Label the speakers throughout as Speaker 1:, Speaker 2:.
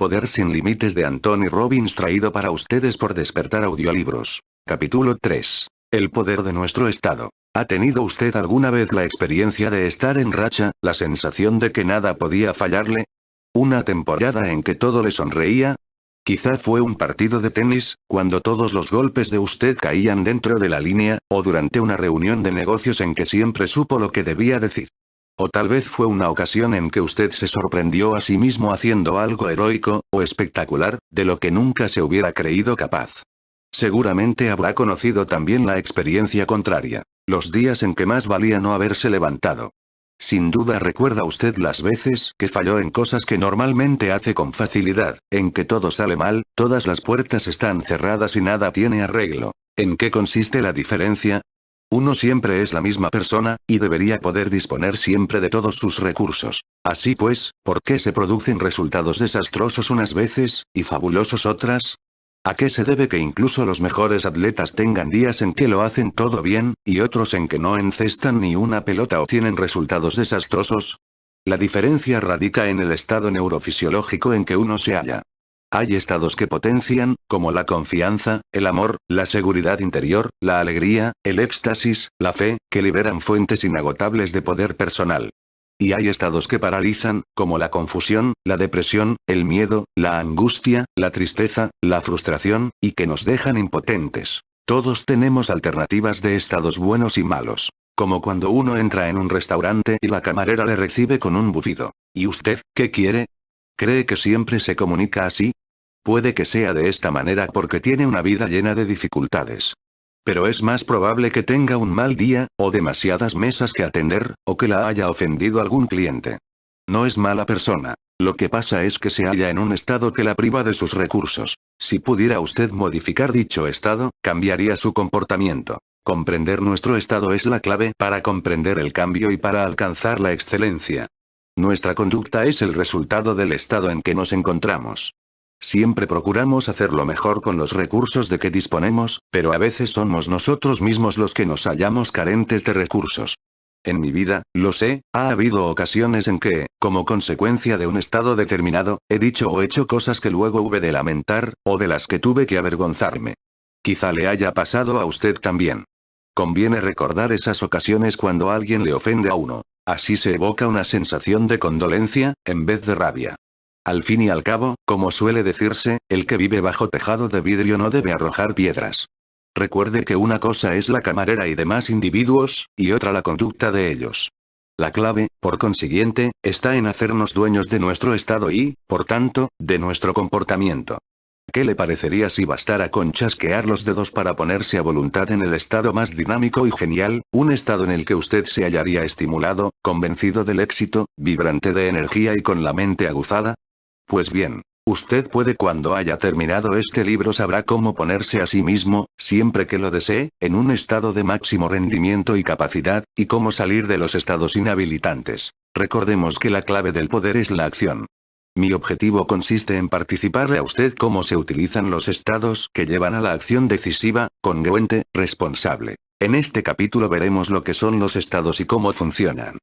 Speaker 1: Poder sin límites de Anthony Robbins traído para ustedes por Despertar Audiolibros. Capítulo 3. El poder de nuestro estado. ¿Ha tenido usted alguna vez la experiencia de estar en racha, la sensación de que nada podía fallarle? ¿Una temporada en que todo le sonreía? Quizá fue un partido de tenis, cuando todos los golpes de usted caían dentro de la línea, o durante una reunión de negocios en que siempre supo lo que debía decir. O tal vez fue una ocasión en que usted se sorprendió a sí mismo haciendo algo heroico, o espectacular, de lo que nunca se hubiera creído capaz. Seguramente habrá conocido también la experiencia contraria, los días en que más valía no haberse levantado. Sin duda recuerda usted las veces que falló en cosas que normalmente hace con facilidad, en que todo sale mal, todas las puertas están cerradas y nada tiene arreglo. ¿En qué consiste la diferencia? Uno siempre es la misma persona, y debería poder disponer siempre de todos sus recursos. Así pues, ¿por qué se producen resultados desastrosos unas veces, y fabulosos otras? ¿A qué se debe que incluso los mejores atletas tengan días en que lo hacen todo bien, y otros en que no encestan ni una pelota o tienen resultados desastrosos? La diferencia radica en el estado neurofisiológico en que uno se halla. Hay estados que potencian, como la confianza, el amor, la seguridad interior, la alegría, el éxtasis, la fe, que liberan fuentes inagotables de poder personal. Y hay estados que paralizan, como la confusión, la depresión, el miedo, la angustia, la tristeza, la frustración, y que nos dejan impotentes. Todos tenemos alternativas de estados buenos y malos. Como cuando uno entra en un restaurante y la camarera le recibe con un bufido. ¿Y usted, qué quiere? ¿Cree que siempre se comunica así? Puede que sea de esta manera porque tiene una vida llena de dificultades. Pero es más probable que tenga un mal día, o demasiadas mesas que atender, o que la haya ofendido algún cliente. No es mala persona. Lo que pasa es que se halla en un estado que la priva de sus recursos. Si pudiera usted modificar dicho estado, cambiaría su comportamiento. Comprender nuestro estado es la clave para comprender el cambio y para alcanzar la excelencia. Nuestra conducta es el resultado del estado en que nos encontramos. Siempre procuramos hacer lo mejor con los recursos de que disponemos, pero a veces somos nosotros mismos los que nos hallamos carentes de recursos. En mi vida, lo sé, ha habido ocasiones en que, como consecuencia de un estado determinado, he dicho o hecho cosas que luego hube de lamentar, o de las que tuve que avergonzarme. Quizá le haya pasado a usted también. Conviene recordar esas ocasiones cuando alguien le ofende a uno. Así se evoca una sensación de condolencia, en vez de rabia. Al fin y al cabo, como suele decirse, el que vive bajo tejado de vidrio no debe arrojar piedras. Recuerde que una cosa es la camarera y demás individuos, y otra la conducta de ellos. La clave, por consiguiente, está en hacernos dueños de nuestro estado y, por tanto, de nuestro comportamiento. ¿Qué le parecería si bastara con chasquear los dedos para ponerse a voluntad en el estado más dinámico y genial, un estado en el que usted se hallaría estimulado, convencido del éxito, vibrante de energía y con la mente aguzada? Pues bien, usted puede cuando haya terminado este libro sabrá cómo ponerse a sí mismo, siempre que lo desee, en un estado de máximo rendimiento y capacidad, y cómo salir de los estados inhabilitantes. Recordemos que la clave del poder es la acción. Mi objetivo consiste en participarle a usted cómo se utilizan los estados que llevan a la acción decisiva, congruente, responsable. En este capítulo veremos lo que son los estados y cómo funcionan.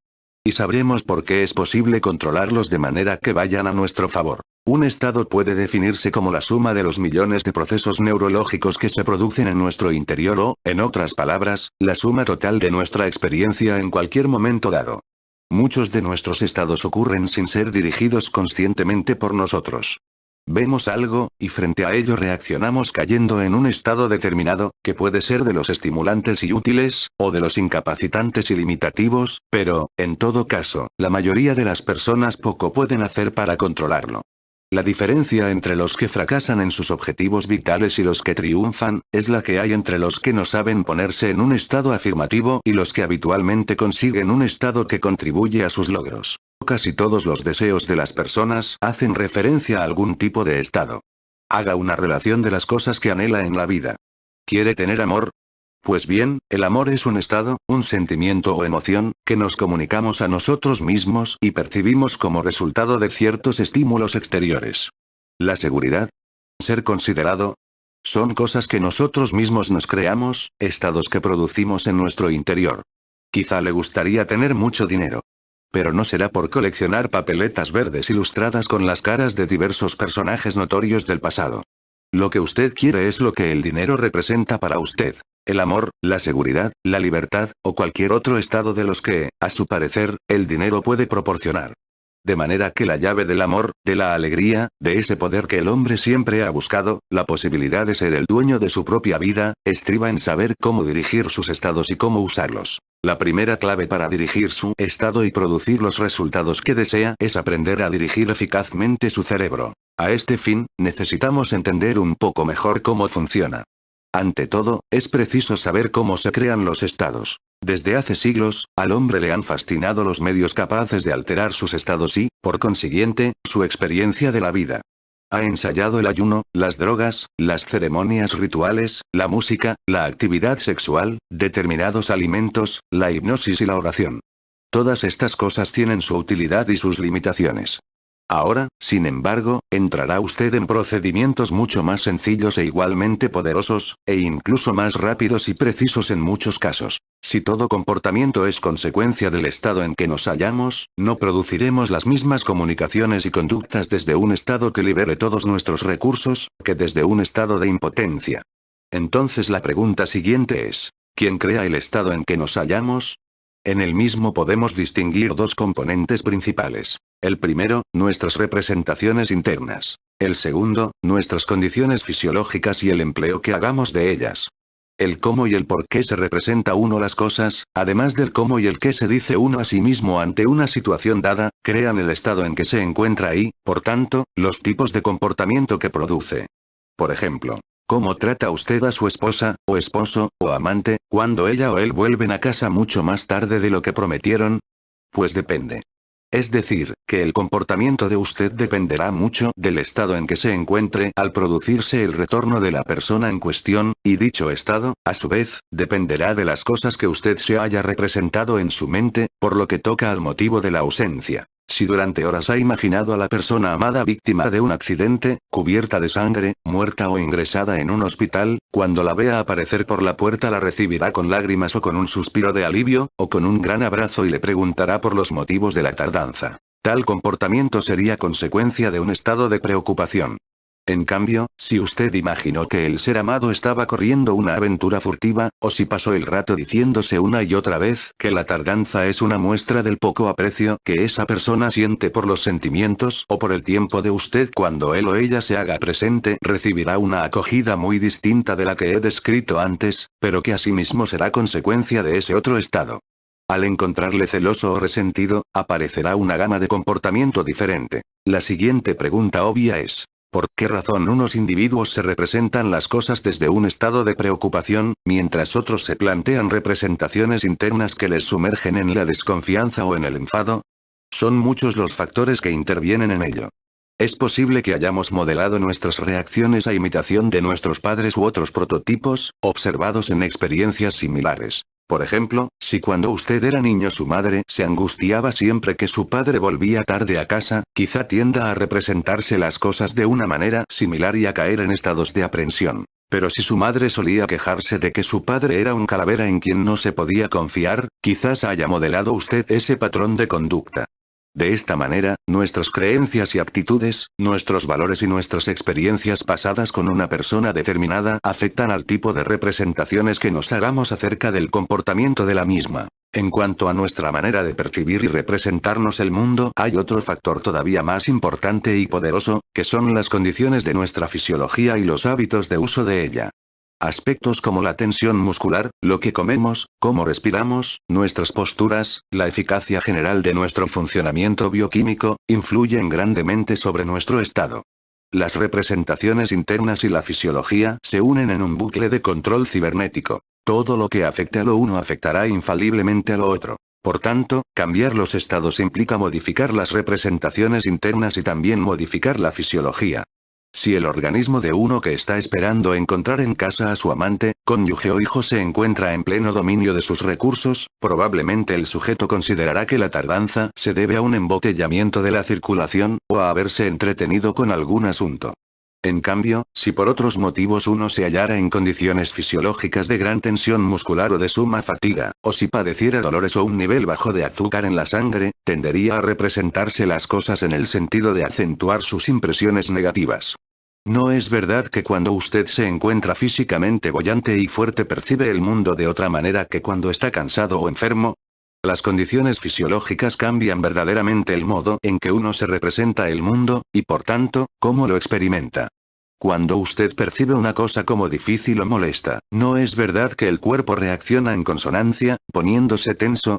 Speaker 1: Y sabremos por qué es posible controlarlos de manera que vayan a nuestro favor. Un estado puede definirse como la suma de los millones de procesos neurológicos que se producen en nuestro interior o, en otras palabras, la suma total de nuestra experiencia en cualquier momento dado. Muchos de nuestros estados ocurren sin ser dirigidos conscientemente por nosotros. Vemos algo, y frente a ello reaccionamos cayendo en un estado determinado, que puede ser de los estimulantes y útiles, o de los incapacitantes y limitativos, pero, en todo caso, la mayoría de las personas poco pueden hacer para controlarlo. La diferencia entre los que fracasan en sus objetivos vitales y los que triunfan, es la que hay entre los que no saben ponerse en un estado afirmativo y los que habitualmente consiguen un estado que contribuye a sus logros. Casi todos los deseos de las personas hacen referencia a algún tipo de estado. Haga una relación de las cosas que anhela en la vida. ¿Quiere tener amor? Pues bien, el amor es un estado, un sentimiento o emoción, que nos comunicamos a nosotros mismos y percibimos como resultado de ciertos estímulos exteriores. La seguridad, ser considerado, son cosas que nosotros mismos nos creamos, estados que producimos en nuestro interior. Quizá le gustaría tener mucho dinero. Pero no será por coleccionar papeletas verdes ilustradas con las caras de diversos personajes notorios del pasado. Lo que usted quiere es lo que el dinero representa para usted. El amor, la seguridad, la libertad, o cualquier otro estado de los que, a su parecer, el dinero puede proporcionar. De manera que la llave del amor, de la alegría, de ese poder que el hombre siempre ha buscado, la posibilidad de ser el dueño de su propia vida, estriba en saber cómo dirigir sus estados y cómo usarlos. La primera clave para dirigir su estado y producir los resultados que desea es aprender a dirigir eficazmente su cerebro. A este fin, necesitamos entender un poco mejor cómo funciona. Ante todo, es preciso saber cómo se crean los estados. Desde hace siglos, al hombre le han fascinado los medios capaces de alterar sus estados y, por consiguiente, su experiencia de la vida. Ha ensayado el ayuno, las drogas, las ceremonias rituales, la música, la actividad sexual, determinados alimentos, la hipnosis y la oración. Todas estas cosas tienen su utilidad y sus limitaciones. Ahora, sin embargo, entrará usted en procedimientos mucho más sencillos e igualmente poderosos, e incluso más rápidos y precisos en muchos casos. Si todo comportamiento es consecuencia del estado en que nos hallamos, no produciremos las mismas comunicaciones y conductas desde un estado que libere todos nuestros recursos, que desde un estado de impotencia. Entonces la pregunta siguiente es, ¿quién crea el estado en que nos hallamos? En el mismo podemos distinguir dos componentes principales. El primero, nuestras representaciones internas. El segundo, nuestras condiciones fisiológicas y el empleo que hagamos de ellas. El cómo y el por qué se representa uno las cosas, además del cómo y el qué se dice uno a sí mismo ante una situación dada, crean el estado en que se encuentra y, por tanto, los tipos de comportamiento que produce. Por ejemplo, ¿cómo trata usted a su esposa, o esposo, o amante, cuando ella o él vuelven a casa mucho más tarde de lo que prometieron? Pues depende. Es decir, que el comportamiento de usted dependerá mucho del estado en que se encuentre al producirse el retorno de la persona en cuestión, y dicho estado, a su vez, dependerá de las cosas que usted se haya representado en su mente, por lo que toca al motivo de la ausencia. Si durante horas ha imaginado a la persona amada víctima de un accidente, cubierta de sangre, muerta o ingresada en un hospital, cuando la vea aparecer por la puerta la recibirá con lágrimas o con un suspiro de alivio, o con un gran abrazo y le preguntará por los motivos de la tardanza. Tal comportamiento sería consecuencia de un estado de preocupación. En cambio, si usted imaginó que el ser amado estaba corriendo una aventura furtiva, o si pasó el rato diciéndose una y otra vez que la tardanza es una muestra del poco aprecio que esa persona siente por los sentimientos o por el tiempo de usted cuando él o ella se haga presente, recibirá una acogida muy distinta de la que he descrito antes, pero que asimismo será consecuencia de ese otro estado. Al encontrarle celoso o resentido, aparecerá una gama de comportamiento diferente. La siguiente pregunta obvia es, ¿por qué razón unos individuos se representan las cosas desde un estado de preocupación, mientras otros se plantean representaciones internas que les sumergen en la desconfianza o en el enfado? Son muchos los factores que intervienen en ello. Es posible que hayamos modelado nuestras reacciones a imitación de nuestros padres u otros prototipos, observados en experiencias similares. Por ejemplo, si cuando usted era niño su madre se angustiaba siempre que su padre volvía tarde a casa, quizá tienda a representarse las cosas de una manera similar y a caer en estados de aprensión. Pero si su madre solía quejarse de que su padre era un calavera en quien no se podía confiar, quizás haya modelado usted ese patrón de conducta. De esta manera, nuestras creencias y actitudes, nuestros valores y nuestras experiencias pasadas con una persona determinada afectan al tipo de representaciones que nos hagamos acerca del comportamiento de la misma. En cuanto a nuestra manera de percibir y representarnos el mundo, hay otro factor todavía más importante y poderoso, que son las condiciones de nuestra fisiología y los hábitos de uso de ella. Aspectos como la tensión muscular, lo que comemos, cómo respiramos, nuestras posturas, la eficacia general de nuestro funcionamiento bioquímico, influyen grandemente sobre nuestro estado. Las representaciones internas y la fisiología se unen en un bucle de control cibernético. Todo lo que afecte a lo uno afectará infaliblemente a lo otro. Por tanto, cambiar los estados implica modificar las representaciones internas y también modificar la fisiología. Si el organismo de uno que está esperando encontrar en casa a su amante, cónyuge o hijo se encuentra en pleno dominio de sus recursos, probablemente el sujeto considerará que la tardanza se debe a un embotellamiento de la circulación, o a haberse entretenido con algún asunto. En cambio, si por otros motivos uno se hallara en condiciones fisiológicas de gran tensión muscular o de suma fatiga, o si padeciera dolores o un nivel bajo de azúcar en la sangre, tendería a representarse las cosas en el sentido de acentuar sus impresiones negativas. ¿No es verdad que cuando usted se encuentra físicamente boyante y fuerte percibe el mundo de otra manera que cuando está cansado o enfermo? Las condiciones fisiológicas cambian verdaderamente el modo en que uno se representa el mundo, y por tanto, cómo lo experimenta. Cuando usted percibe una cosa como difícil o molesta, ¿no es verdad que el cuerpo reacciona en consonancia, poniéndose tenso?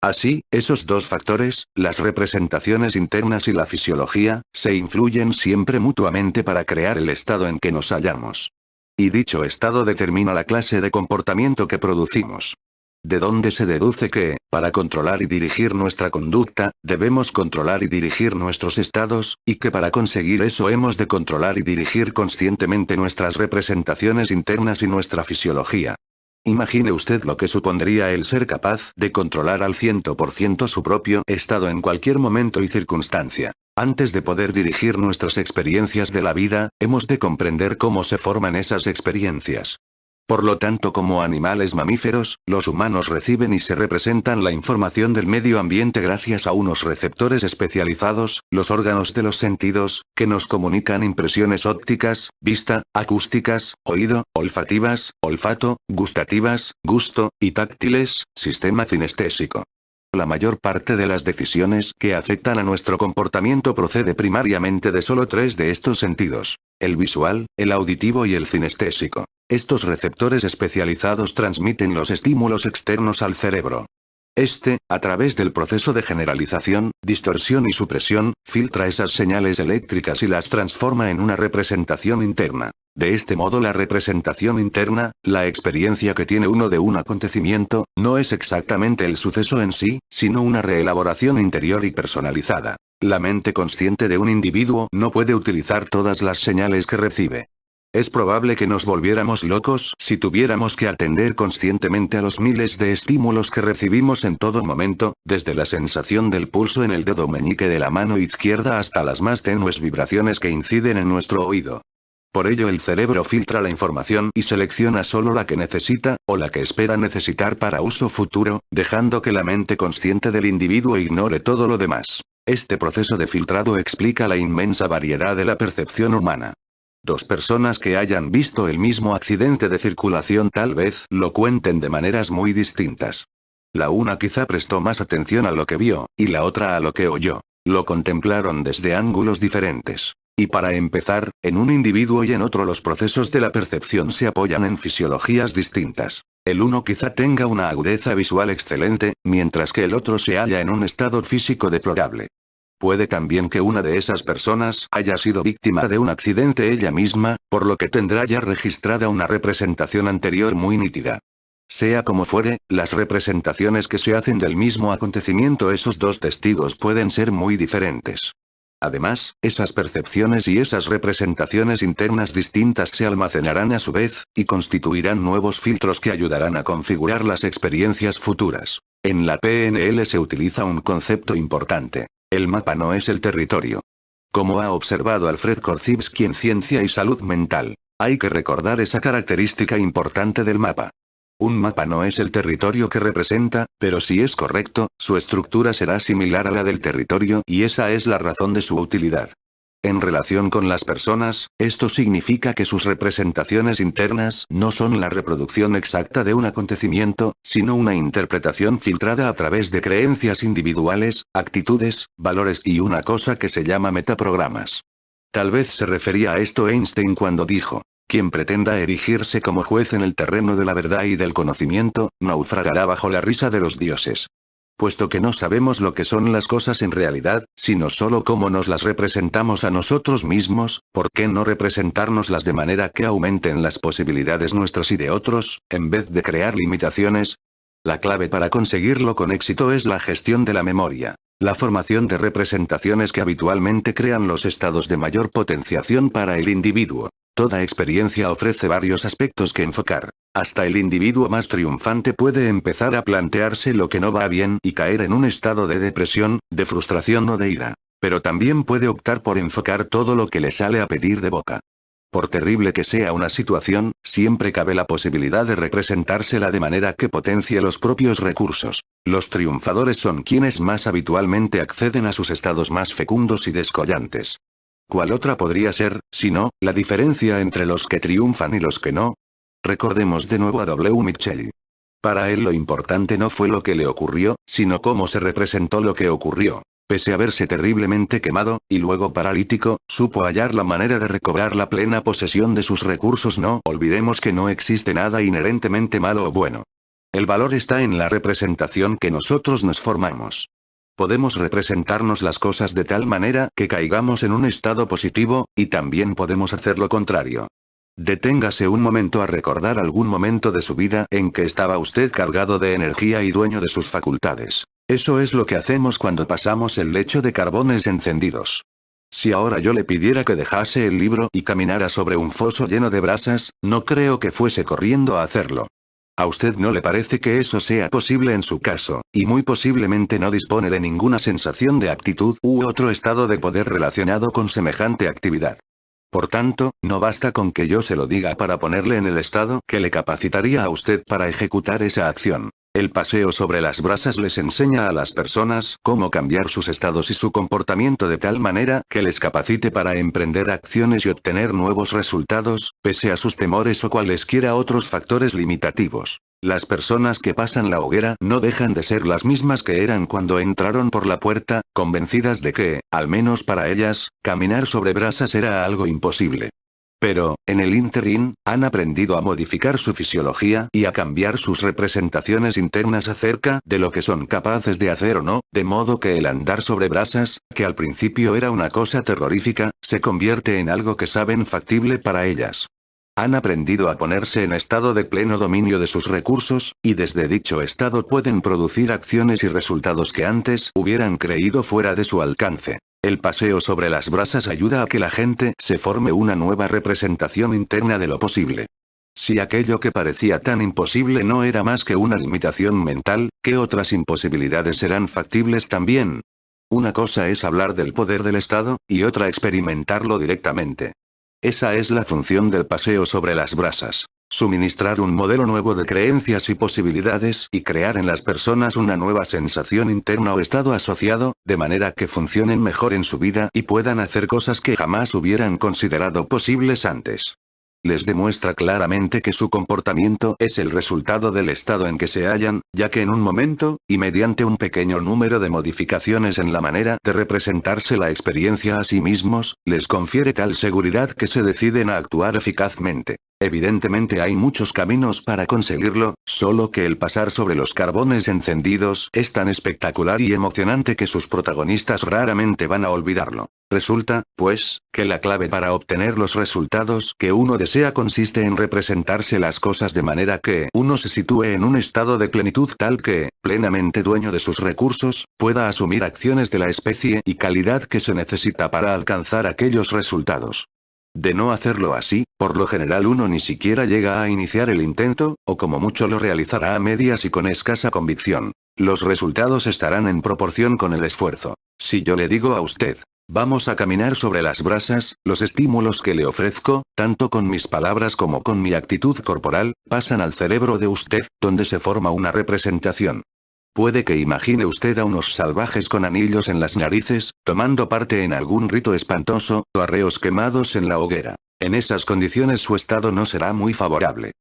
Speaker 1: Así, esos dos factores, las representaciones internas y la fisiología, se influyen siempre mutuamente para crear el estado en que nos hallamos. Y dicho estado determina la clase de comportamiento que producimos. De donde se deduce que, para controlar y dirigir nuestra conducta, debemos controlar y dirigir nuestros estados, y que para conseguir eso hemos de controlar y dirigir conscientemente nuestras representaciones internas y nuestra fisiología. Imagine usted lo que supondría el ser capaz de controlar al 100% su propio estado en cualquier momento y circunstancia. Antes de poder dirigir nuestras experiencias de la vida, hemos de comprender cómo se forman esas experiencias. Por lo tanto, como animales mamíferos, los humanos reciben y se representan la información del medio ambiente gracias a unos receptores especializados, los órganos de los sentidos, que nos comunican impresiones ópticas, vista, acústicas, oído, olfativas, olfato, gustativas, gusto, y táctiles, sistema cinestésico. La mayor parte de las decisiones que afectan a nuestro comportamiento procede primariamente de solo tres de estos sentidos: el visual, el auditivo y el cinestésico. Estos receptores especializados transmiten los estímulos externos al cerebro. Este, a través del proceso de generalización, distorsión y supresión, filtra esas señales eléctricas y las transforma en una representación interna. De este modo, la representación interna, la experiencia que tiene uno de un acontecimiento, no es exactamente el suceso en sí, sino una reelaboración interior y personalizada. La mente consciente de un individuo no puede utilizar todas las señales que recibe. Es probable que nos volviéramos locos si tuviéramos que atender conscientemente a los miles de estímulos que recibimos en todo momento, desde la sensación del pulso en el dedo meñique de la mano izquierda hasta las más tenues vibraciones que inciden en nuestro oído. Por ello, el cerebro filtra la información y selecciona solo la que necesita, o la que espera necesitar para uso futuro, dejando que la mente consciente del individuo ignore todo lo demás. Este proceso de filtrado explica la inmensa variedad de la percepción humana. Dos personas que hayan visto el mismo accidente de circulación tal vez lo cuenten de maneras muy distintas. La una quizá prestó más atención a lo que vio, y la otra a lo que oyó. Lo contemplaron desde ángulos diferentes. Y para empezar, en un individuo y en otro los procesos de la percepción se apoyan en fisiologías distintas. El uno quizá tenga una agudeza visual excelente, mientras que el otro se halla en un estado físico deplorable. Puede también que una de esas personas haya sido víctima de un accidente ella misma, por lo que tendrá ya registrada una representación anterior muy nítida. Sea como fuere, las representaciones que se hacen del mismo acontecimiento esos dos testigos pueden ser muy diferentes. Además, esas percepciones y esas representaciones internas distintas se almacenarán a su vez, y constituirán nuevos filtros que ayudarán a configurar las experiencias futuras. En la PNL se utiliza un concepto importante. El mapa no es el territorio. Como ha observado Alfred Korzybski en Ciencia y Salud Mental, hay que recordar esa característica importante del mapa. Un mapa no es el territorio que representa, pero si es correcto, su estructura será similar a la del territorio y esa es la razón de su utilidad. En relación con las personas, esto significa que sus representaciones internas no son la reproducción exacta de un acontecimiento, sino una interpretación filtrada a través de creencias individuales, actitudes, valores y una cosa que se llama metaprogramas. Tal vez se refería a esto Einstein cuando dijo: quien pretenda erigirse como juez en el terreno de la verdad y del conocimiento, naufragará bajo la risa de los dioses. Puesto que no sabemos lo que son las cosas en realidad, sino solo cómo nos las representamos a nosotros mismos, ¿por qué no representárnoslas de manera que aumenten las posibilidades nuestras y de otros, en vez de crear limitaciones? La clave para conseguirlo con éxito es la gestión de la memoria. La formación de representaciones que habitualmente crean los estados de mayor potenciación para el individuo. Toda experiencia ofrece varios aspectos que enfocar. Hasta el individuo más triunfante puede empezar a plantearse lo que no va bien y caer en un estado de depresión, de frustración o de ira. Pero también puede optar por enfocar todo lo que le sale a pedir de boca. Por terrible que sea una situación, siempre cabe la posibilidad de representársela de manera que potencie los propios recursos. Los triunfadores son quienes más habitualmente acceden a sus estados más fecundos y descollantes. ¿Cuál otra podría ser, si no, la diferencia entre los que triunfan y los que no? Recordemos de nuevo a W. Mitchell. Para él lo importante no fue lo que le ocurrió, sino cómo se representó lo que ocurrió. Pese a verse terriblemente quemado, y luego paralítico, supo hallar la manera de recobrar la plena posesión de sus recursos. No olvidemos que no existe nada inherentemente malo o bueno. El valor está en la representación que nosotros nos formamos. Podemos representarnos las cosas de tal manera que caigamos en un estado positivo, y también podemos hacer lo contrario. Deténgase un momento a recordar algún momento de su vida en que estaba usted cargado de energía y dueño de sus facultades. Eso es lo que hacemos cuando pasamos el lecho de carbones encendidos. Si ahora yo le pidiera que dejase el libro y caminara sobre un foso lleno de brasas, no creo que fuese corriendo a hacerlo. A usted no le parece que eso sea posible en su caso, y muy posiblemente no dispone de ninguna sensación de actitud u otro estado de poder relacionado con semejante actividad. Por tanto, no basta con que yo se lo diga para ponerle en el estado que le capacitaría a usted para ejecutar esa acción. El paseo sobre las brasas les enseña a las personas cómo cambiar sus estados y su comportamiento de tal manera que les capacite para emprender acciones y obtener nuevos resultados, pese a sus temores o cualesquiera otros factores limitativos. Las personas que pasan la hoguera no dejan de ser las mismas que eran cuando entraron por la puerta, convencidas de que, al menos para ellas, caminar sobre brasas era algo imposible. Pero, en el ínterin, han aprendido a modificar su fisiología y a cambiar sus representaciones internas acerca de lo que son capaces de hacer o no, de modo que el andar sobre brasas, que al principio era una cosa terrorífica, se convierte en algo que saben factible para ellas. Han aprendido a ponerse en estado de pleno dominio de sus recursos, y desde dicho estado pueden producir acciones y resultados que antes hubieran creído fuera de su alcance. El paseo sobre las brasas ayuda a que la gente se forme una nueva representación interna de lo posible. Si aquello que parecía tan imposible no era más que una limitación mental, ¿qué otras imposibilidades serán factibles también? Una cosa es hablar del poder del Estado, y otra experimentarlo directamente. Esa es la función del paseo sobre las brasas. Suministrar un modelo nuevo de creencias y posibilidades y crear en las personas una nueva sensación interna o estado asociado, de manera que funcionen mejor en su vida y puedan hacer cosas que jamás hubieran considerado posibles antes. Les demuestra claramente que su comportamiento es el resultado del estado en que se hallan, ya que en un momento, y mediante un pequeño número de modificaciones en la manera de representarse la experiencia a sí mismos, les confiere tal seguridad que se deciden a actuar eficazmente. Evidentemente hay muchos caminos para conseguirlo, solo que el pasar sobre los carbones encendidos es tan espectacular y emocionante que sus protagonistas raramente van a olvidarlo. Resulta, pues, que la clave para obtener los resultados que uno desea consiste en representarse las cosas de manera que uno se sitúe en un estado de plenitud tal que, plenamente dueño de sus recursos, pueda asumir acciones de la especie y calidad que se necesita para alcanzar aquellos resultados. De no hacerlo así, por lo general uno ni siquiera llega a iniciar el intento, o como mucho lo realizará a medias y con escasa convicción. Los resultados estarán en proporción con el esfuerzo. Si yo le digo a usted, vamos a caminar sobre las brasas, los estímulos que le ofrezco, tanto con mis palabras como con mi actitud corporal, pasan al cerebro de usted, donde se forma una representación. Puede que imagine usted a unos salvajes con anillos en las narices, tomando parte en algún rito espantoso, o arreos quemados en la hoguera. En esas condiciones su estado no será muy favorable.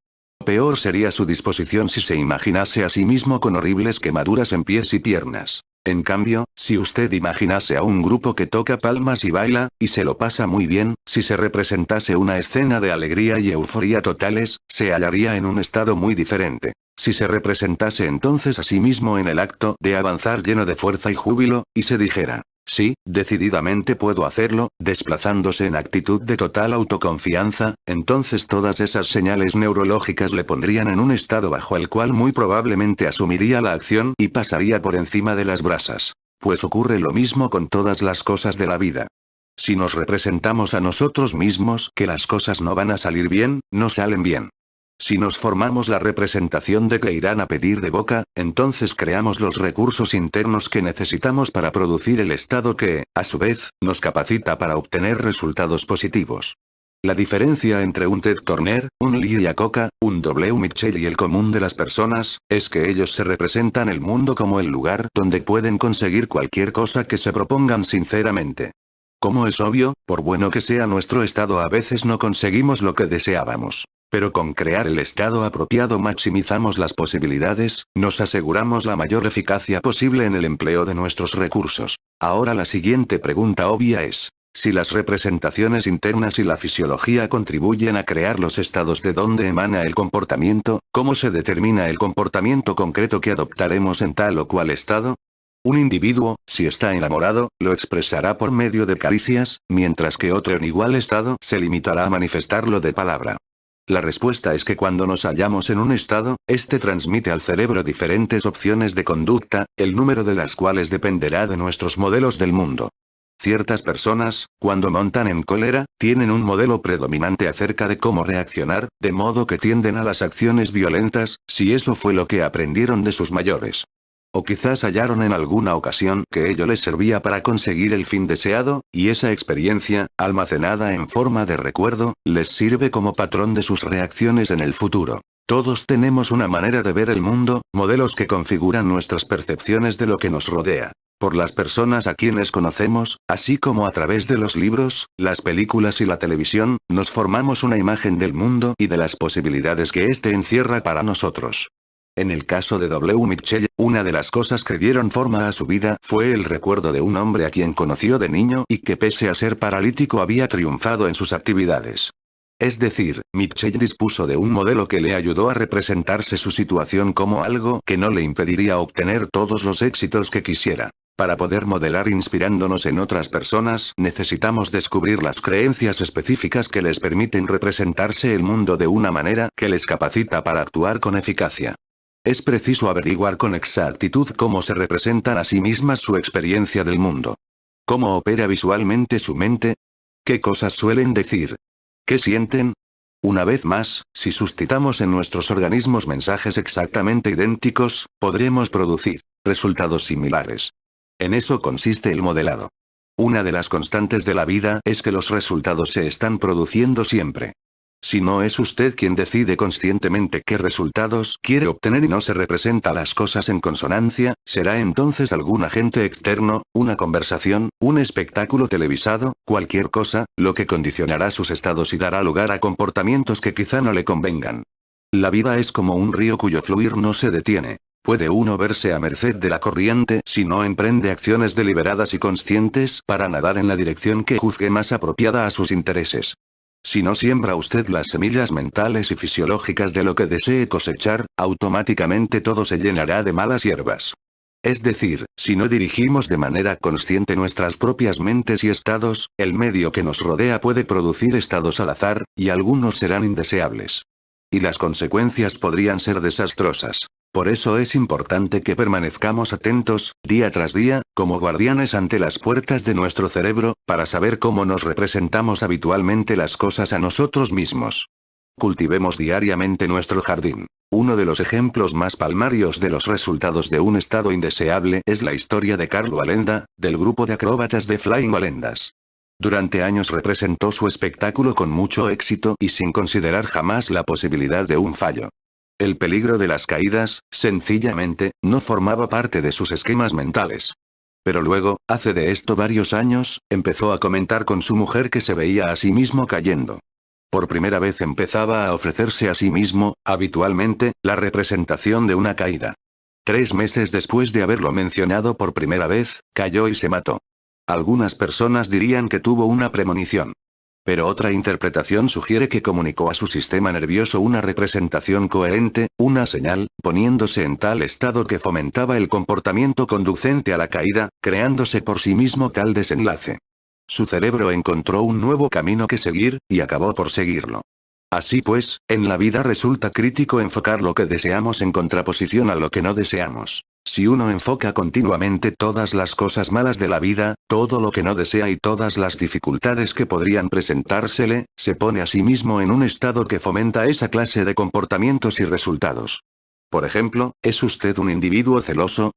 Speaker 1: Peor sería su disposición si se imaginase a sí mismo con horribles quemaduras en pies y piernas. En cambio, si usted imaginase a un grupo que toca palmas y baila, y se lo pasa muy bien, si se representase una escena de alegría y euforía totales, se hallaría en un estado muy diferente. Si se representase entonces a sí mismo en el acto de avanzar lleno de fuerza y júbilo, y se dijera, sí, decididamente puedo hacerlo, desplazándose en actitud de total autoconfianza, entonces todas esas señales neurológicas le pondrían en un estado bajo el cual muy probablemente asumiría la acción y pasaría por encima de las brasas. Pues ocurre lo mismo con todas las cosas de la vida. Si nos representamos a nosotros mismos que las cosas no van a salir bien, no salen bien. Si nos formamos la representación de que irán a pedir de boca, entonces creamos los recursos internos que necesitamos para producir el estado que, a su vez, nos capacita para obtener resultados positivos. La diferencia entre un Ted Turner, un Lee Iacocca, un W. Mitchell y el común de las personas, es que ellos se representan el mundo como el lugar donde pueden conseguir cualquier cosa que se propongan sinceramente. Como es obvio, por bueno que sea nuestro estado a veces no conseguimos lo que deseábamos. Pero con crear el estado apropiado maximizamos las posibilidades, nos aseguramos la mayor eficacia posible en el empleo de nuestros recursos. Ahora la siguiente pregunta obvia es, si las representaciones internas y la fisiología contribuyen a crear los estados de donde emana el comportamiento, ¿cómo se determina el comportamiento concreto que adoptaremos en tal o cual estado? Un individuo, si está enamorado, lo expresará por medio de caricias, mientras que otro en igual estado se limitará a manifestarlo de palabra. La respuesta es que cuando nos hallamos en un estado, este transmite al cerebro diferentes opciones de conducta, el número de las cuales dependerá de nuestros modelos del mundo. Ciertas personas, cuando montan en cólera, tienen un modelo predominante acerca de cómo reaccionar, de modo que tienden a las acciones violentas, si eso fue lo que aprendieron de sus mayores. O quizás hallaron en alguna ocasión que ello les servía para conseguir el fin deseado, y esa experiencia, almacenada en forma de recuerdo, les sirve como patrón de sus reacciones en el futuro. Todos tenemos una manera de ver el mundo, modelos que configuran nuestras percepciones de lo que nos rodea. Por las personas a quienes conocemos, así como a través de los libros, las películas y la televisión, nos formamos una imagen del mundo y de las posibilidades que éste encierra para nosotros. En el caso de W. Mitchell, una de las cosas que dieron forma a su vida fue el recuerdo de un hombre a quien conoció de niño y que pese a ser paralítico había triunfado en sus actividades. Es decir, Mitchell dispuso de un modelo que le ayudó a representarse su situación como algo que no le impediría obtener todos los éxitos que quisiera. Para poder modelar inspirándonos en otras personas, necesitamos descubrir las creencias específicas que les permiten representarse el mundo de una manera que les capacita para actuar con eficacia. Es preciso averiguar con exactitud cómo se representan a sí mismas su experiencia del mundo. ¿Cómo opera visualmente su mente? ¿Qué cosas suelen decir? ¿Qué sienten? Una vez más, si suscitamos en nuestros organismos mensajes exactamente idénticos, podremos producir resultados similares. En eso consiste el modelado. Una de las constantes de la vida es que los resultados se están produciendo siempre. Si no es usted quien decide conscientemente qué resultados quiere obtener y no se representa las cosas en consonancia, será entonces algún agente externo, una conversación, un espectáculo televisado, cualquier cosa, lo que condicionará sus estados y dará lugar a comportamientos que quizá no le convengan. La vida es como un río cuyo fluir no se detiene. Puede uno verse a merced de la corriente si no emprende acciones deliberadas y conscientes para nadar en la dirección que juzgue más apropiada a sus intereses. Si no siembra usted las semillas mentales y fisiológicas de lo que desee cosechar, automáticamente todo se llenará de malas hierbas. Es decir, si no dirigimos de manera consciente nuestras propias mentes y estados, el medio que nos rodea puede producir estados al azar, y algunos serán indeseables. Y las consecuencias podrían ser desastrosas. Por eso es importante que permanezcamos atentos, día tras día, como guardianes ante las puertas de nuestro cerebro, para saber cómo nos representamos habitualmente las cosas a nosotros mismos. Cultivemos diariamente nuestro jardín. Uno de los ejemplos más palmarios de los resultados de un estado indeseable es la historia de Carlo Walenda, del grupo de acróbatas de Flying Walendas. Durante años representó su espectáculo con mucho éxito y sin considerar jamás la posibilidad de un fallo. El peligro de las caídas, sencillamente, no formaba parte de sus esquemas mentales. Pero luego, hace de esto varios años, empezó a comentar con su mujer que se veía a sí mismo cayendo. Por primera vez empezaba a ofrecerse a sí mismo, habitualmente, la representación de una caída. 3 meses después de haberlo mencionado por primera vez, cayó y se mató. Algunas personas dirían que tuvo una premonición. Pero otra interpretación sugiere que comunicó a su sistema nervioso una representación coherente, una señal, poniéndose en tal estado que fomentaba el comportamiento conducente a la caída, creándose por sí mismo tal desenlace. Su cerebro encontró un nuevo camino que seguir, y acabó por seguirlo. Así pues, en la vida resulta crítico enfocar lo que deseamos en contraposición a lo que no deseamos. Si uno enfoca continuamente todas las cosas malas de la vida, todo lo que no desea y todas las dificultades que podrían presentársele, se pone a sí mismo en un estado que fomenta esa clase de comportamientos y resultados. Por ejemplo, ¿es usted un individuo celoso?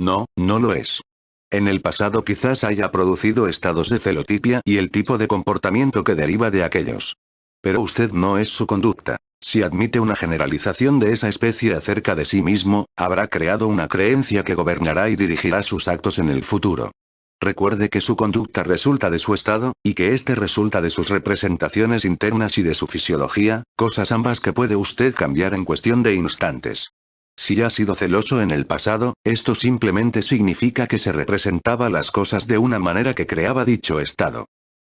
Speaker 1: No, no lo es. En el pasado quizás haya producido estados de celotipia y el tipo de comportamiento que deriva de aquellos. Pero usted no es su conducta. Si admite una generalización de esa especie acerca de sí mismo, habrá creado una creencia que gobernará y dirigirá sus actos en el futuro. Recuerde que su conducta resulta de su estado, y que éste resulta de sus representaciones internas y de su fisiología, cosas ambas que puede usted cambiar en cuestión de instantes. Si ha sido celoso en el pasado, esto simplemente significa que se representaba las cosas de una manera que creaba dicho estado.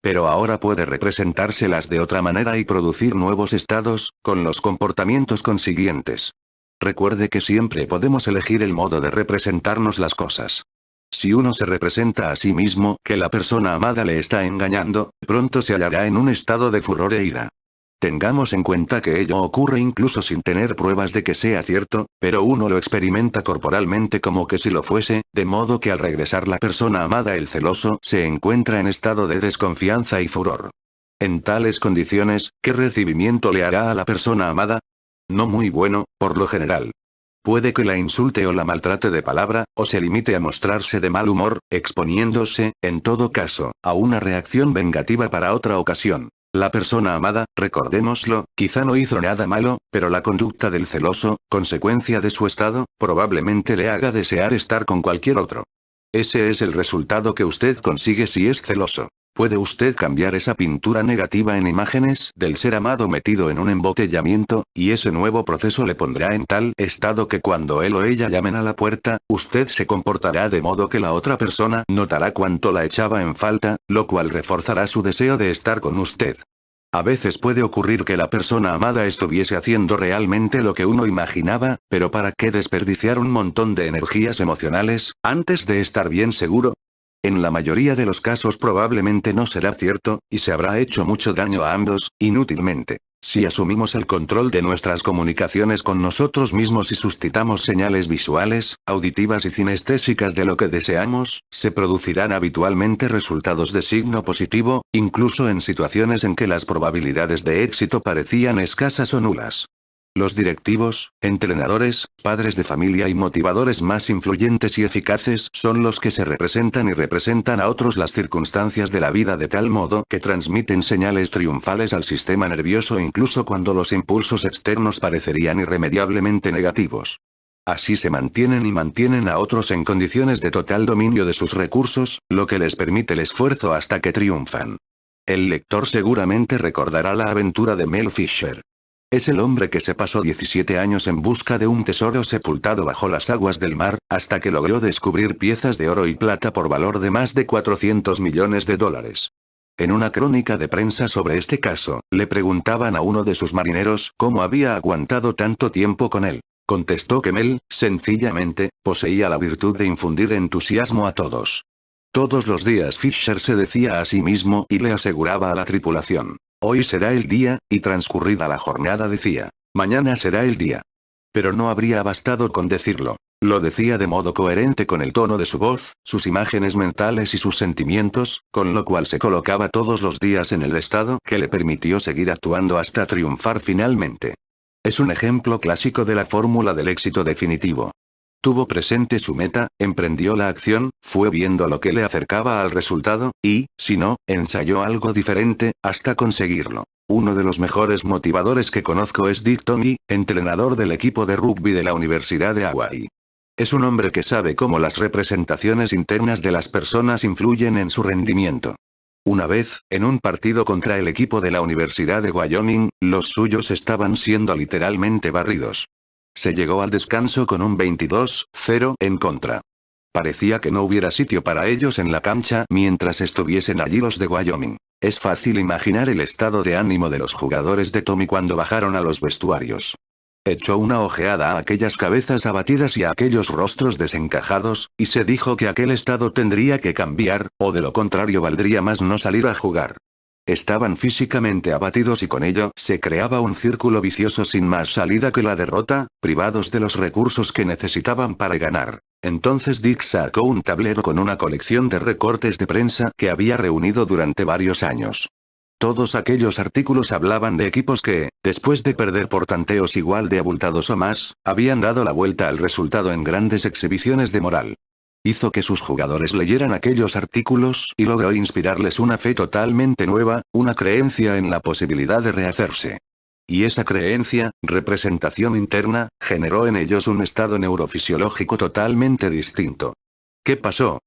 Speaker 1: Pero ahora puede representárselas de otra manera y producir nuevos estados, con los comportamientos consiguientes. Recuerde que siempre podemos elegir el modo de representarnos las cosas. Si uno se representa a sí mismo que la persona amada le está engañando, pronto se hallará en un estado de furor e ira. Tengamos en cuenta que ello ocurre incluso sin tener pruebas de que sea cierto, pero uno lo experimenta corporalmente como que si lo fuese, de modo que al regresar la persona amada el celoso se encuentra en estado de desconfianza y furor. En tales condiciones, ¿qué recibimiento le hará a la persona amada? No muy bueno, por lo general. Puede que la insulte o la maltrate de palabra, o se limite a mostrarse de mal humor, exponiéndose, en todo caso, a una reacción vengativa para otra ocasión. La persona amada, recordémoslo, quizá no hizo nada malo, pero la conducta del celoso, consecuencia de su estado, probablemente le haga desear estar con cualquier otro. Ese es el resultado que usted consigue si es celoso. ¿Puede usted cambiar esa pintura negativa en imágenes del ser amado metido en un embotellamiento, y ese nuevo proceso le pondrá en tal estado que cuando él o ella llamen a la puerta, usted se comportará de modo que la otra persona notará cuánto la echaba en falta, lo cual reforzará su deseo de estar con usted? A veces puede ocurrir que la persona amada estuviese haciendo realmente lo que uno imaginaba, pero ¿para qué desperdiciar un montón de energías emocionales, antes de estar bien seguro? En la mayoría de los casos probablemente no será cierto, y se habrá hecho mucho daño a ambos, inútilmente. Si asumimos el control de nuestras comunicaciones con nosotros mismos y suscitamos señales visuales, auditivas y cinestésicas de lo que deseamos, se producirán habitualmente resultados de signo positivo, incluso en situaciones en que las probabilidades de éxito parecían escasas o nulas. Los directivos, entrenadores, padres de familia y motivadores más influyentes y eficaces son los que se representan y representan a otros las circunstancias de la vida de tal modo que transmiten señales triunfales al sistema nervioso incluso cuando los impulsos externos parecerían irremediablemente negativos. Así se mantienen y mantienen a otros en condiciones de total dominio de sus recursos, lo que les permite el esfuerzo hasta que triunfan. El lector seguramente recordará la aventura de Mel Fisher. Es el hombre que se pasó 17 años en busca de un tesoro sepultado bajo las aguas del mar, hasta que logró descubrir piezas de oro y plata por valor de más de 400 millones de dólares. En una crónica de prensa sobre este caso, le preguntaban a uno de sus marineros cómo había aguantado tanto tiempo con él. Contestó que Mel, sencillamente, poseía la virtud de infundir entusiasmo a todos. Todos los días Fisher se decía a sí mismo y le aseguraba a la tripulación: hoy será el día, y transcurrida la jornada decía: mañana será el día. Pero no habría bastado con decirlo. Lo decía de modo coherente con el tono de su voz, sus imágenes mentales y sus sentimientos, con lo cual se colocaba todos los días en el estado que le permitió seguir actuando hasta triunfar finalmente. Es un ejemplo clásico de la fórmula del éxito definitivo. Tuvo presente su meta, emprendió la acción, fue viendo lo que le acercaba al resultado, y, si no, ensayó algo diferente, hasta conseguirlo. Uno de los mejores motivadores que conozco es Dick Tomey, entrenador del equipo de rugby de la Universidad de Hawái. Es un hombre que sabe cómo las representaciones internas de las personas influyen en su rendimiento. Una vez, en un partido contra el equipo de la Universidad de Wyoming, los suyos estaban siendo literalmente barridos. Se llegó al descanso con un 22-0 en contra. Parecía que no hubiera sitio para ellos en la cancha mientras estuviesen allí los de Wyoming. Es fácil imaginar el estado de ánimo de los jugadores de Tommy cuando bajaron a los vestuarios. Echó una ojeada a aquellas cabezas abatidas y a aquellos rostros desencajados, y se dijo que aquel estado tendría que cambiar, o de lo contrario valdría más no salir a jugar. Estaban físicamente abatidos y con ello se creaba un círculo vicioso sin más salida que la derrota, privados de los recursos que necesitaban para ganar. Entonces Dick sacó un tablero con una colección de recortes de prensa que había reunido durante varios años. Todos aquellos artículos hablaban de equipos que, después de perder por tanteos igual de abultados o más, habían dado la vuelta al resultado en grandes exhibiciones de moral. Hizo que sus jugadores leyeran aquellos artículos y logró inspirarles una fe totalmente nueva, una creencia en la posibilidad de rehacerse. Y esa creencia, representación interna, generó en ellos un estado neurofisiológico totalmente distinto. ¿Qué pasó?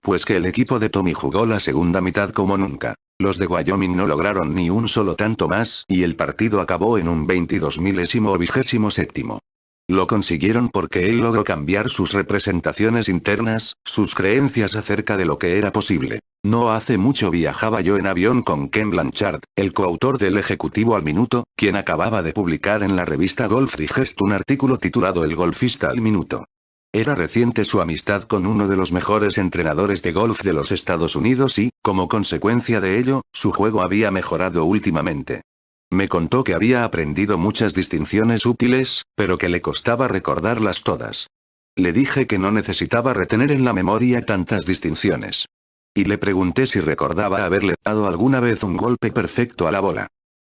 Speaker 1: Pues que el equipo de Tommy jugó la segunda mitad como nunca. Los de Wyoming no lograron ni un solo tanto más y el partido acabó en un 22 milésimo o 27º. Lo consiguieron porque él logró cambiar sus representaciones internas, sus creencias acerca de lo que era posible. No hace mucho viajaba yo en avión con Ken Blanchard, el coautor del Ejecutivo al Minuto, quien acababa de publicar en la revista Golf Digest un artículo titulado El golfista al minuto. Era reciente su amistad con uno de los mejores entrenadores de golf de los Estados Unidos y, como consecuencia de ello, su juego había mejorado últimamente. Me contó que había aprendido muchas distinciones útiles, pero que le costaba recordarlas todas. Le dije que no necesitaba retener en la memoria tantas distinciones. Y le pregunté si recordaba haberle dado alguna vez un golpe perfecto a la bola.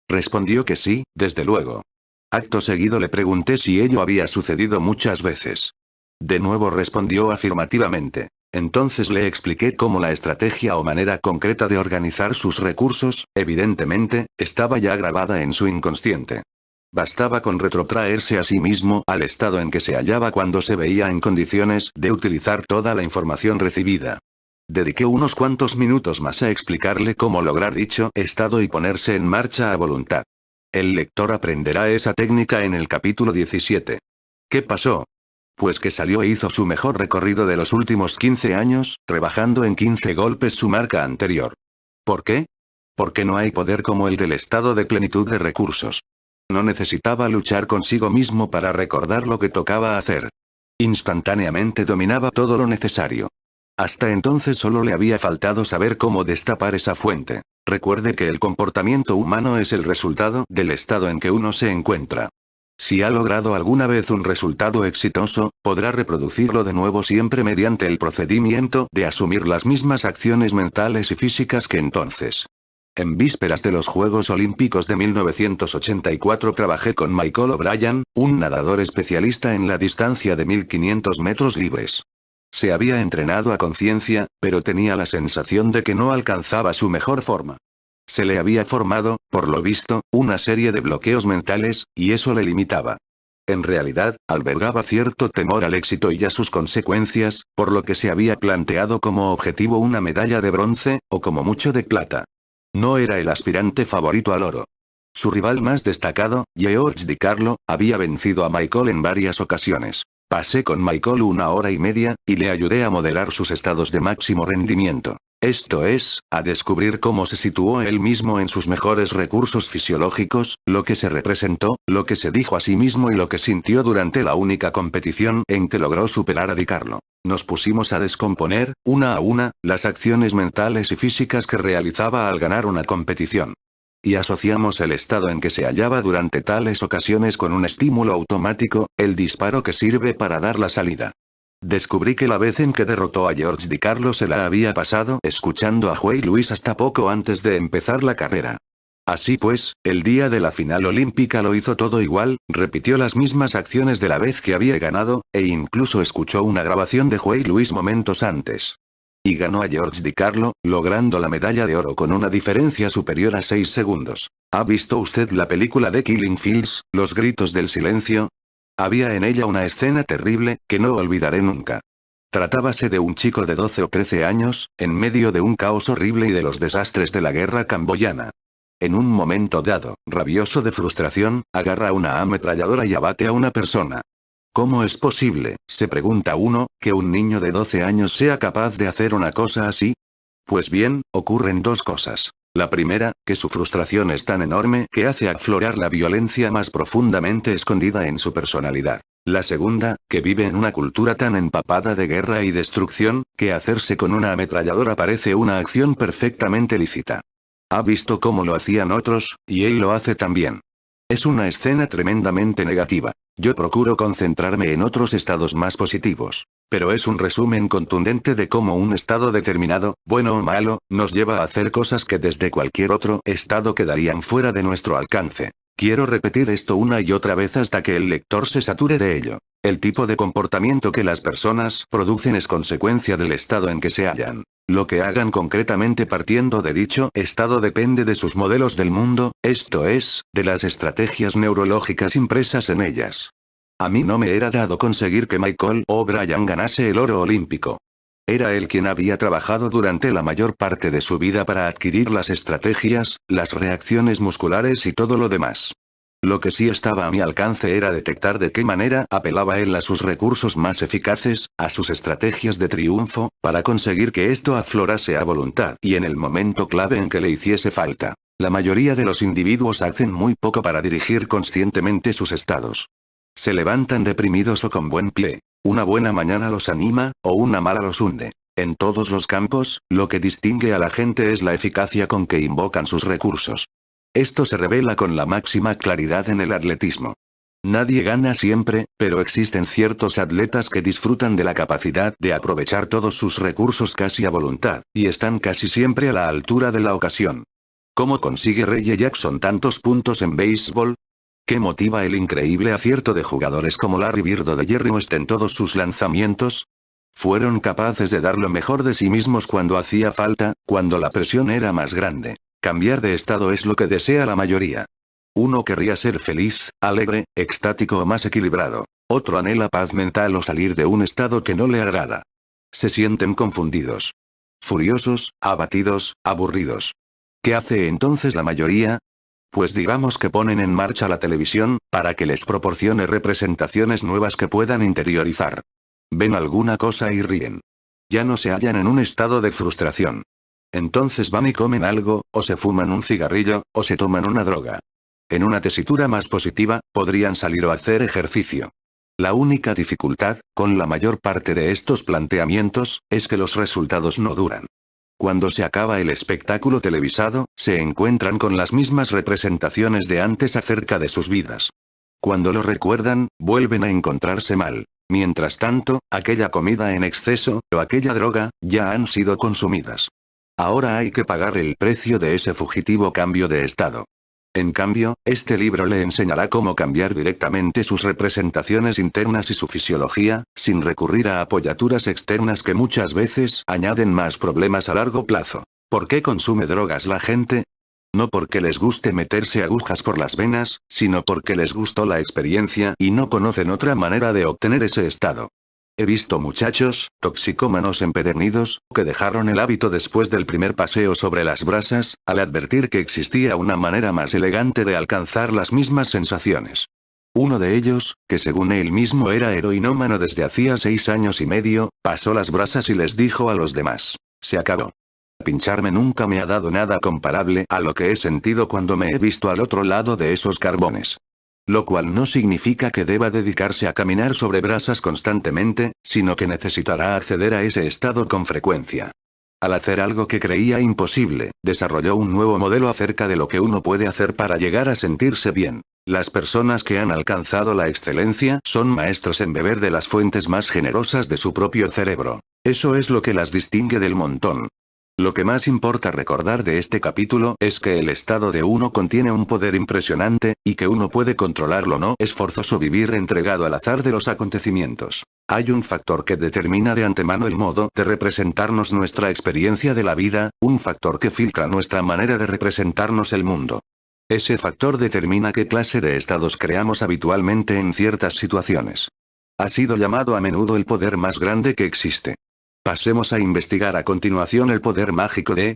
Speaker 1: Respondió que sí, desde luego. Acto seguido le pregunté si ello había sucedido muchas veces. De nuevo respondió afirmativamente. Entonces le expliqué cómo la estrategia o manera concreta de organizar sus recursos, evidentemente, estaba ya grabada en su inconsciente. Bastaba con retrotraerse a sí mismo al estado en que se hallaba cuando se veía en condiciones de utilizar toda la información recibida. Dediqué unos cuantos minutos más a explicarle cómo lograr dicho estado y ponerse en marcha a voluntad. El lector aprenderá esa técnica en el capítulo 17. ¿Qué pasó? Pues que salió e hizo su mejor recorrido de los últimos 15 años, rebajando en 15 golpes su marca anterior. ¿Por qué? Porque no hay poder como el del estado de plenitud de recursos. No necesitaba luchar consigo mismo para recordar lo que tocaba hacer. Instantáneamente dominaba todo lo necesario. Hasta entonces solo le había faltado saber cómo destapar esa fuente. Recuerde que el comportamiento humano es el resultado del estado en que uno se encuentra. Si ha logrado alguna vez un resultado exitoso, podrá reproducirlo de nuevo siempre mediante el procedimiento de asumir las mismas acciones mentales y físicas que entonces. En vísperas de los Juegos Olímpicos de 1984 trabajé con Michael O'Brien, un nadador especialista en la distancia de 1500 metros libres. Se había entrenado a conciencia, pero tenía la sensación de que no alcanzaba su mejor forma. Se le había formado, por lo visto, una serie de bloqueos mentales, y eso le limitaba. En realidad, albergaba cierto temor al éxito y a sus consecuencias, por lo que se había planteado como objetivo una medalla de bronce, o como mucho de plata. No era el aspirante favorito al oro. Su rival más destacado, George DiCarlo, había vencido a Michael en varias ocasiones. Pasé con Michael 1 hora y media, y le ayudé a modelar sus estados de máximo rendimiento. Esto es, a descubrir cómo se situó él mismo en sus mejores recursos fisiológicos, lo que se representó, lo que se dijo a sí mismo y lo que sintió durante la única competición en que logró superar a DiCarlo. Nos pusimos a descomponer, una a una, las acciones mentales y físicas que realizaba al ganar una competición. Y asociamos el estado en que se hallaba durante tales ocasiones con un estímulo automático, el disparo que sirve para dar la salida. Descubrí que la vez en que derrotó a George DiCarlo se la había pasado escuchando a Huey Lewis hasta poco antes de empezar la carrera. Así pues, el día de la final olímpica lo hizo todo igual, repitió las mismas acciones de la vez que había ganado, e incluso escuchó una grabación de Huey Lewis momentos antes. Y ganó a George DiCarlo, logrando la medalla de oro con una diferencia superior a 6 segundos. ¿Ha visto usted la película de Killing Fields, Los gritos del silencio? Había en ella una escena terrible, que no olvidaré nunca. Tratábase de un chico de 12 o 13 años, en medio de un caos horrible y de los desastres de la guerra camboyana. En un momento dado, rabioso de frustración, agarra una ametralladora y abate a una persona. ¿Cómo es posible, se pregunta uno, que un niño de 12 años sea capaz de hacer una cosa así? Pues bien, ocurren dos cosas. La primera, que su frustración es tan enorme que hace aflorar la violencia más profundamente escondida en su personalidad. La segunda, que vive en una cultura tan empapada de guerra y destrucción, que hacerse con una ametralladora parece una acción perfectamente lícita. Ha visto cómo lo hacían otros, y él lo hace también. Es una escena tremendamente negativa. Yo procuro concentrarme en otros estados más positivos. Pero es un resumen contundente de cómo un estado determinado, bueno o malo, nos lleva a hacer cosas que desde cualquier otro estado quedarían fuera de nuestro alcance. Quiero repetir esto una y otra vez hasta que el lector se sature de ello. El tipo de comportamiento que las personas producen es consecuencia del estado en que se hallan. Lo que hagan concretamente partiendo de dicho estado depende de sus modelos del mundo, esto es, de las estrategias neurológicas impresas en ellas. A mí no me era dado conseguir que Michael O'Brien ganase el oro olímpico. Era él quien había trabajado durante la mayor parte de su vida para adquirir las estrategias, las reacciones musculares y todo lo demás. Lo que sí estaba a mi alcance era detectar de qué manera apelaba él a sus recursos más eficaces, a sus estrategias de triunfo, para conseguir que esto aflorase a voluntad y en el momento clave en que le hiciese falta. La mayoría de los individuos hacen muy poco para dirigir conscientemente sus estados. Se levantan deprimidos o con buen pie. Una buena mañana los anima, o una mala los hunde. En todos los campos, lo que distingue a la gente es la eficacia con que invocan sus recursos. Esto se revela con la máxima claridad en el atletismo. Nadie gana siempre, pero existen ciertos atletas que disfrutan de la capacidad de aprovechar todos sus recursos casi a voluntad, y están casi siempre a la altura de la ocasión. ¿Cómo consigue Reggie Jackson tantos puntos en béisbol? ¿Qué motiva el increíble acierto de jugadores como Larry Bird o de Jerry West en todos sus lanzamientos? Fueron capaces de dar lo mejor de sí mismos cuando hacía falta, cuando la presión era más grande. Cambiar de estado es lo que desea la mayoría. Uno querría ser feliz, alegre, extático o más equilibrado. Otro anhela paz mental o salir de un estado que no le agrada. Se sienten confundidos, furiosos, abatidos, aburridos. ¿Qué hace entonces la mayoría? Pues digamos que ponen en marcha la televisión, para que les proporcione representaciones nuevas que puedan interiorizar. Ven alguna cosa y ríen. Ya no se hallan en un estado de frustración. Entonces van y comen algo, o se fuman un cigarrillo, o se toman una droga. En una tesitura más positiva, podrían salir o hacer ejercicio. La única dificultad, con la mayor parte de estos planteamientos, es que los resultados no duran. Cuando se acaba el espectáculo televisado, se encuentran con las mismas representaciones de antes acerca de sus vidas. Cuando lo recuerdan, vuelven a encontrarse mal. Mientras tanto, aquella comida en exceso, o aquella droga, ya han sido consumidas. Ahora hay que pagar el precio de ese fugitivo cambio de estado. En cambio, este libro le enseñará cómo cambiar directamente sus representaciones internas y su fisiología, sin recurrir a apoyaturas externas que muchas veces añaden más problemas a largo plazo. ¿Por qué consume drogas la gente? No porque les guste meterse agujas por las venas, sino porque les gustó la experiencia y no conocen otra manera de obtener ese estado. He visto muchachos, toxicómanos empedernidos, que dejaron el hábito después del primer paseo sobre las brasas, al advertir que existía una manera más elegante de alcanzar las mismas sensaciones. Uno de ellos, que según él mismo era heroinómano desde hacía 6 años y medio, pasó las brasas y les dijo a los demás: se acabó. Pincharme nunca me ha dado nada comparable a lo que he sentido cuando me he visto al otro lado de esos carbones. Lo cual no significa que deba dedicarse a caminar sobre brasas constantemente, sino que necesitará acceder a ese estado con frecuencia. Al hacer algo que creía imposible, desarrolló un nuevo modelo acerca de lo que uno puede hacer para llegar a sentirse bien. Las personas que han alcanzado la excelencia son maestros en beber de las fuentes más generosas de su propio cerebro. Eso es lo que las distingue del montón. Lo que más importa recordar de este capítulo es que el estado de uno contiene un poder impresionante, y que uno puede controlarlo. No es forzoso vivir entregado al azar de los acontecimientos. Hay un factor que determina de antemano el modo de representarnos nuestra experiencia de la vida, un factor que filtra nuestra manera de representarnos el mundo. Ese factor determina qué clase de estados creamos habitualmente en ciertas situaciones. Ha sido llamado a menudo el poder más grande que existe. Pasemos a investigar a continuación el poder mágico de